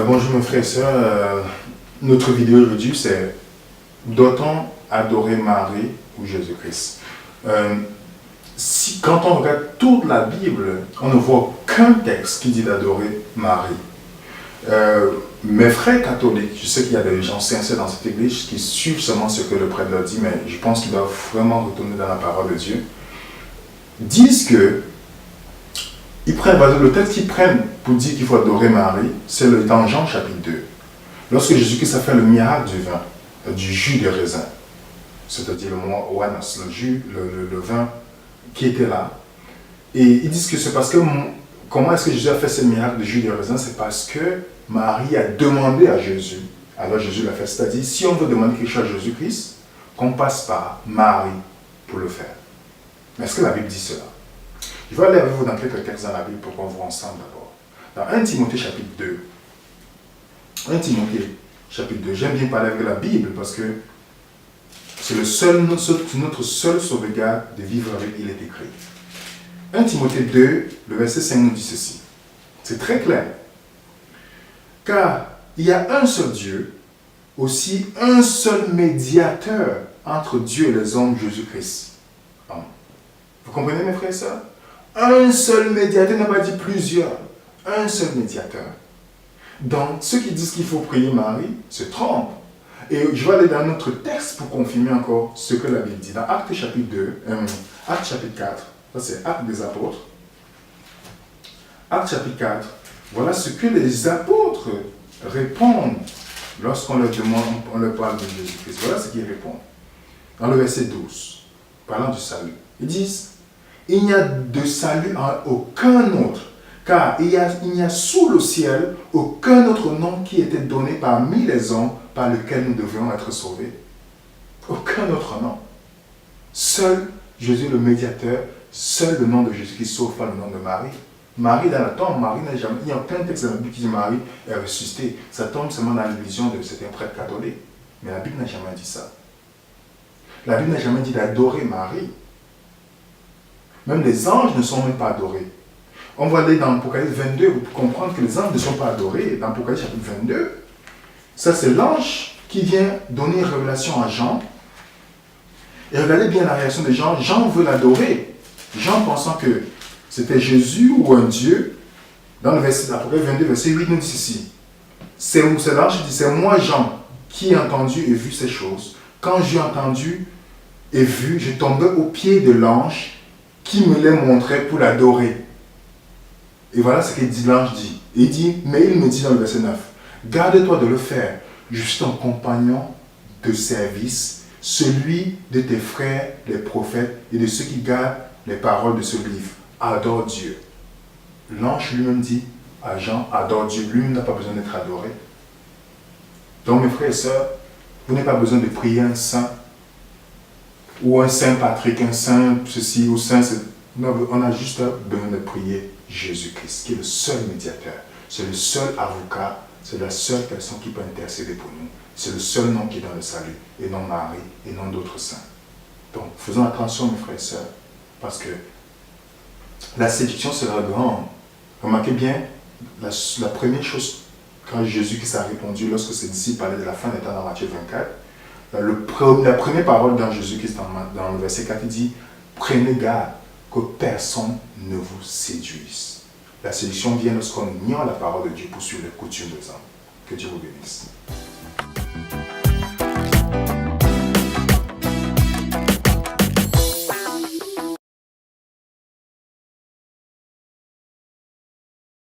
Bonjour mes frères et sœurs. Notre vidéo aujourd'hui c'est doit-on adorer Marie ou Jésus-Christ? Quand on regarde toute la Bible, on ne voit aucun texte qui dit d'adorer Marie. Mes frères catholiques, je sais qu'il y a des gens sincères dans cette église qui suivent seulement ce que le prêtre leur dit, mais je pense qu'ils doivent vraiment retourner dans la parole de Dieu, disent que ils prennent, le texte qu'ils prennent pour dire qu'il faut adorer Marie, c'est dans Jean chapitre 2. Lorsque Jésus-Christ a fait le miracle du vin, du jus de raisin, c'est-à-dire le mot oanos, le vin qui était là, et ils disent que c'est parce que, comment est-ce que Jésus a fait ce miracle de jus de raisin? C'est parce que Marie a demandé à Jésus, alors Jésus l'a fait, c'est-à-dire si on veut demander quelque chose à Jésus-Christ, qu'on passe par Marie pour le faire. Mais est-ce que la Bible dit cela? Je vais aller avec vous dans quelques textes dans la Bible pour qu'on voit ensemble d'abord. Dans 1 Timothée chapitre 2. 1 Timothée chapitre 2. J'aime bien parler avec la Bible parce que c'est notre seule sauvegarde de vivre avec, il est écrit. 1 Timothée 2, le verset 5 nous dit ceci. C'est très clair. Car il y a un seul Dieu, aussi un seul médiateur entre Dieu et les hommes, Jésus-Christ. Vous comprenez mes frères et sœurs? Un seul médiateur, n'a pas dit plusieurs. Un seul médiateur. Donc, ceux qui disent qu'il faut prier Marie se trompent. Et je vais aller dans notre texte pour confirmer encore ce que la Bible dit. Dans Actes chapitre 2, Actes chapitre 4, ça c'est Actes des apôtres. Actes chapitre 4, voilà ce que les apôtres répondent lorsqu'on leur demande, on leur parle de Jésus-Christ. Voilà ce qu'ils répondent. Dans le verset 12, parlant du salut, ils disent: il n'y a de salut en aucun autre, car il n'y a sous le ciel aucun autre nom qui était donné parmi les hommes par lequel nous devions être sauvés. Aucun autre nom. Seul Jésus le médiateur, seul le nom de Jésus qui sauve par le nom de Marie. Marie dans la tombe, Marie n'a jamais, il n'y a aucun texte dans la Bible qui dit Marie est ressuscitée. Ça tombe seulement dans l'illusion de certains prêtres catholiques. Mais la Bible n'a jamais dit ça. La Bible n'a jamais dit d'adorer Marie. Même les anges ne sont même pas adorés. On va aller dans Apocalypse 22 pour comprendre que les anges ne sont pas adorés. Dans Apocalypse chapitre 22, ça c'est l'ange qui vient donner une révélation à Jean. Et regardez bien la réaction de Jean. Jean veut l'adorer. Jean pensant que c'était Jésus ou un Dieu. Dans le verset d'Apocalypse 22, verset 8, nous dit ceci. C'est l'ange qui dit: c'est moi Jean qui ai entendu et vu ces choses. Quand j'ai entendu et vu, je tombais aux pieds de l'ange qui me les montrait pour l'adorer. Et voilà ce que l'ange dit. Il dit, mais il me dit dans le verset 9, garde-toi de le faire. Je suis ton compagnon de service, celui de tes frères, les prophètes, et de ceux qui gardent les paroles de ce livre. Adore Dieu. L'ange lui-même dit à Jean, adore Dieu. Lui-même n'a pas besoin d'être adoré. Donc mes frères et sœurs, vous n'avez pas besoin de prier un saint, ou un saint Patrick, un saint ceci, ou saint... On a juste besoin de prier Jésus-Christ, qui est le seul médiateur. C'est le seul avocat, c'est la seule personne qui peut intercéder pour nous. C'est le seul nom qui est dans le salut, et non Marie, et non d'autres saints. Donc, faisons attention, mes frères et sœurs, parce que la séduction sera grande. Remarquez bien, la première chose, quand Jésus-Christ a répondu, lorsque ses disciples parlaient de la fin des temps dans Matthieu 24, la première parole dans Jésus-Christ, dans le verset 4, il dit: prenez garde que personne ne vous séduise. La séduction vient lorsqu'on ignore la parole de Dieu pour suivre les coutumes des hommes. Que Dieu vous bénisse.